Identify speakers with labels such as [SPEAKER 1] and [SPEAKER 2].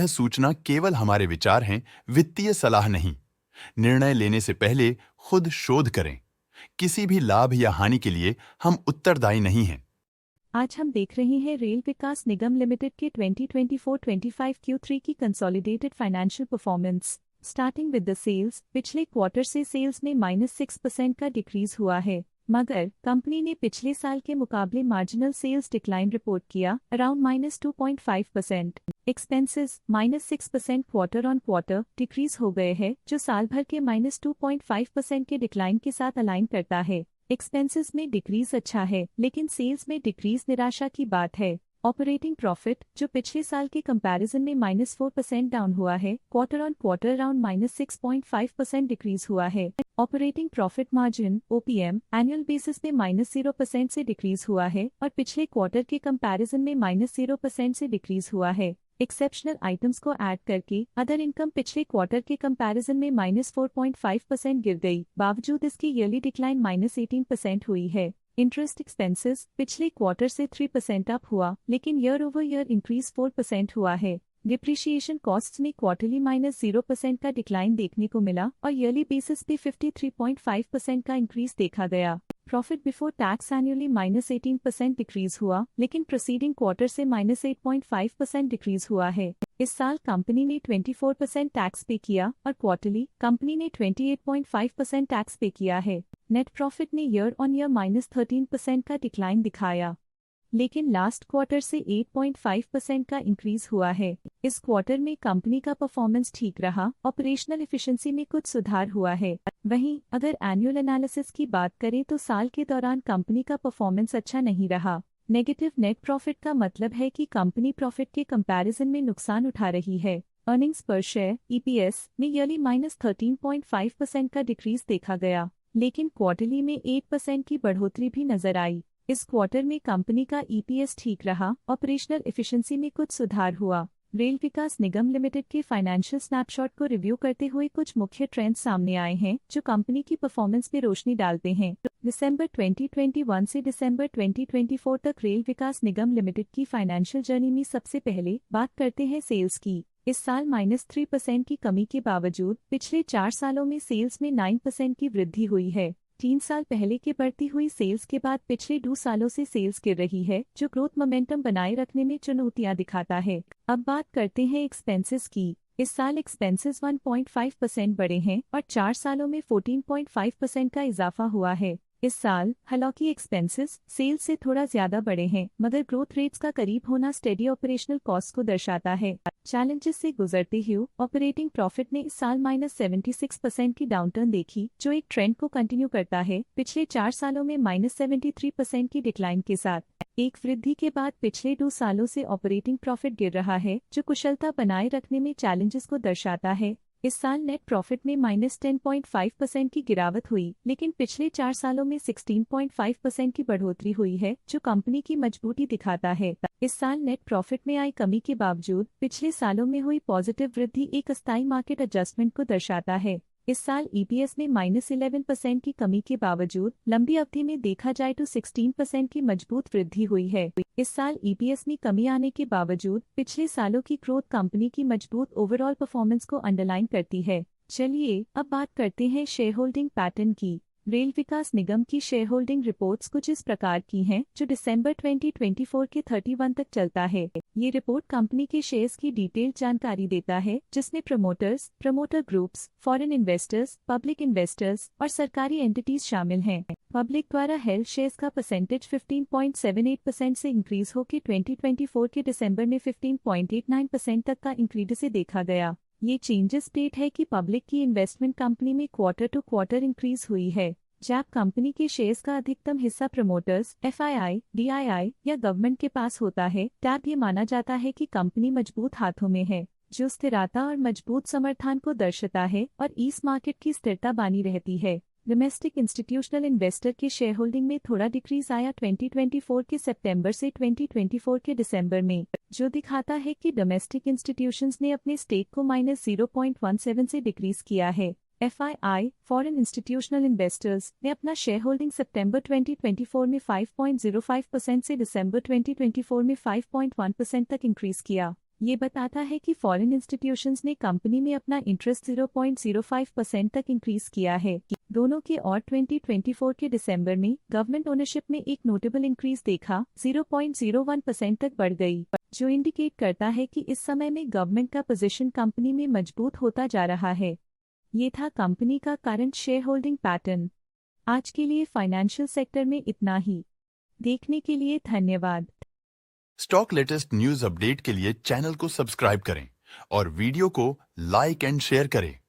[SPEAKER 1] सूचना केवल हमारे विचार हैं, वित्तीय सलाह नहीं। निर्णय लेने से पहले खुद शोध करें। किसी भी लाभ या हानि के लिए हम उत्तरदायी नहीं हैं।
[SPEAKER 2] आज हम देख रहे हैं रेल विकास निगम लिमिटेड के 2024-25 Q3 की consolidated financial performance. Starting with the sales, पिछले क्वार्टर से सेल्स में -6% का डिक्रीज हुआ है, मगर कंपनी ने पिछले साल के मुकाबले मार्जिनल सेल्स डिक्लाइन रिपोर्ट किया, around -2.5%। Expenses -6% quarter on quarter decrease हो गए हैं, जो साल भर के -2.5% के डिक्लाइन के साथ अलाइन करता है। एक्सपेंसेस में डिक्रीज अच्छा है, लेकिन सेल्स में डिक्रीज निराशा की बात है। ऑपरेटिंग प्रॉफिट, जो पिछले साल के कंपैरिजन में -4% डाउन हुआ है, quarter on quarter around -6.5% decrease हुआ है। Operating profit margin (OPM) annual basis में -0% से डिक्रीज हुआ है और पिछले क्वार्टर के कंपैरिजन में -0% से डिक्रीज हुआ है। एक्सेप्शनल आइटम्स को ऐड करके अदर इनकम पिछले क्वार्टर के कंपैरिजन में -4.5% गिर गई, बावजूद इसकी ईयरली डिक्लाइन -18% हुई है। इंटरेस्ट एक्सपेंसेस पिछले क्वार्टर से 3% अप हुआ, लेकिन ईयर ओवर ईयर इंक्रीज 4% हुआ है। डिप्रिशिएशन कॉस्ट्स में क्वार्टरली -0% का डिक्लाइन देखने को मिला और ईयरली बेसिस पे 53.5% का इंक्रीज देखा गया। Profit before tax annually -18% decrease हुआ, लेकिन प्रीसीडिंग क्वार्टर से -8.5% डिक्रीज हुआ है। इस साल कंपनी ने 24% टैक्स पे किया और क्वार्टरली कंपनी ने 28.5% टैक्स पे किया है। नेट प्रॉफिट ने ईयर ऑन ईयर -13% का डिक्लाइन दिखाया, लेकिन लास्ट क्वार्टर से 8.5% का इंक्रीज हुआ है। इस क्वार्टर में कंपनी का परफॉर्मेंस ठीक रहा, ऑपरेशनल एफिशिएंसी में कुछ सुधार हुआ है। वहीं अगर एनुअल एनालिसिस की बात करें तो साल के दौरान कंपनी का परफॉर्मेंस अच्छा नहीं रहा। नेगेटिव नेट प्रॉफिट का मतलब है कि कंपनी प्रॉफिट के कंपैरिजन में नुकसान उठा रही है। अर्निंग्स पर शेयर (EPS) में ईयरली -13.5% का डिक्रीज देखा गया, लेकिन क्वार्टरली में 8% की बढ़ोतरी भी नजर आई। इस क्वार्टर में कंपनी का EPS ठीक रहा, ऑपरेशनल एफिशिएंसी में कुछ सुधार हुआ। रेल विकास निगम लिमिटेड के फाइनेंशियल स्नैपशॉट को रिव्यू करते हुए कुछ मुख्य ट्रेंड्स सामने आए हैं, जो कंपनी की परफॉर्मेंस पे रोशनी डालते हैं। दिसंबर 2021 से दिसंबर 2024 तक रेल विकास निगम लिमिटेड की फाइनेंशियल जर्नी में सबसे पहले बात करते हैं सेल्स की। इस साल -3% की कमी के बावजूद पिछले 4 सालों में सेल्स में 9% की वृद्धि हुई है। 3 साल पहले के बढ़ती हुई सेल्स के बाद पिछले 2 सालों से सेल्स गिर रही है, जो ग्रोथ मोमेंटम बनाए रखने में चुनौतियां दिखाता है। अब बात करते हैं एक्सपेंसेस की। इस साल एक्सपेंसेस 1.5% बढ़े हैं और 4 सालों में 14.5% का इजाफा हुआ है। इस साल हालांकि एक्सपेंसेस सेल्स से थोड़ा ज्यादा बढ़े हैं, मगर ग्रोथ रेट्स का करीब होना स्टेडी ऑपरेशनल कॉस्ट को दर्शाता है। चैलेंजेस से गुजरते हुए ऑपरेटिंग प्रॉफिट ने इस साल -76% की डाउनटर्न देखी, जो एक ट्रेंड को कंटिन्यू करता है, पिछले 4 सालों में -73% की डिक्लाइन के साथ। एक वृद्धि के बाद पिछले 2 सालों से ऑपरेटिंग प्रॉफिट गिर रहा है, जो कुशलता बनाए रखने में चैलेंजेस को दर्शाता है। इस साल नेट प्रॉफिट में -10.5% की गिरावट हुई, लेकिन पिछले 4 सालों में 16.5% की बढ़ोतरी हुई है, जो कंपनी की मजबूती दिखाता है। इस साल नेट प्रॉफिट में आई कमी के बावजूद पिछले सालों में हुई पॉजिटिव वृद्धि एक अस्थायी मार्केट एडजस्टमेंट को दर्शाता है। इस साल EPS में -11% की कमी के बावजूद लंबी अवधि में देखा जाए तो 16% की मजबूत वृद्धि हुई है। इस साल EPS में कमी आने के बावजूद पिछले सालों की ग्रोथ कंपनी की मजबूत ओवरऑल परफॉर्मेंस को अंडरलाइन करती है। चलिए अब बात करते हैं शेयर होल्डिंग पैटर्न की। रेल विकास निगम की शेयर होल्डिंग रिपोर्ट्स कुछ इस प्रकार की हैं, जो दिसंबर 2024 के 31 तक चलता है। ये रिपोर्ट कंपनी के शेयर्स की डिटेल्ड जानकारी देता है, जिसमें promoters, promoter groups, foreign investors, public investors और सरकारी एंटिटीज शामिल हैं। पब्लिक द्वारा हेल्ड शेयर्स का परसेंटेज 15.78% से इंक्रीज होकर 2024 के दिसंबर में 15.89% तक का इंक्रीज से देखा गया। ये चेंजेस स्टेट है कि पब्लिक की इन्वेस्टमेंट कंपनी में क्वार्टर टू क्वार्टर इंक्रीज हुई है। जब कंपनी के शेयर्स का अधिकतम हिस्सा प्रमोटर्स, FII, DII या गवर्नमेंट के पास होता है, तब ये माना जाता है कि कंपनी मजबूत हाथों में है, जो स्थिरता और मजबूत समर्थन को दर्शाता है और इस मार्केट की स्थिरता बनी रहती है। डोमेस्टिक इंस्टीट्यूशनल इन्वेस्टर के शेयर होल्डिंग में थोड़ा डिक्रीज आया 2024 के सितंबर से 2024 के दिसंबर में, जो दिखाता है कि डोमेस्टिक इंस्टीट्यूशंस ने अपने स्टेक को -0.17 से डिक्रीज किया है। FII, फॉरेन इंस्टीट्यूशनल इन्वेस्टर्स, ने अपना शेयर होल्डिंग सितंबर 2024 में 5.05% से दिसंबर 2024 में 5.1% तक इंक्रीज किया। ये बताता है कि फॉरेन इंस्टीट्यूशंस ने कंपनी में अपना इंटरेस्ट 0.05% तक इंक्रीज किया है। दोनों के और 2024 के दिसंबर में गवर्नमेंट ओनरशिप में एक नोटेबल इंक्रीज देखा, 0.01% तक बढ़ गई, जो इंडिकेट करता है कि इस समय में गवर्नमेंट का पोजीशन कंपनी में मजबूत होता जा रहा है। ये था कंपनी का करंट शेयर होल्डिंग पैटर्न। आज के लिए फाइनेंशियल सेक्टर में इतना ही। देखने के लिए धन्यवाद।
[SPEAKER 1] स्टॉक लेटेस्ट न्यूज अपडेट के लिए चैनल को सब्सक्राइब करें और वीडियो को लाइक एंड शेयर करें।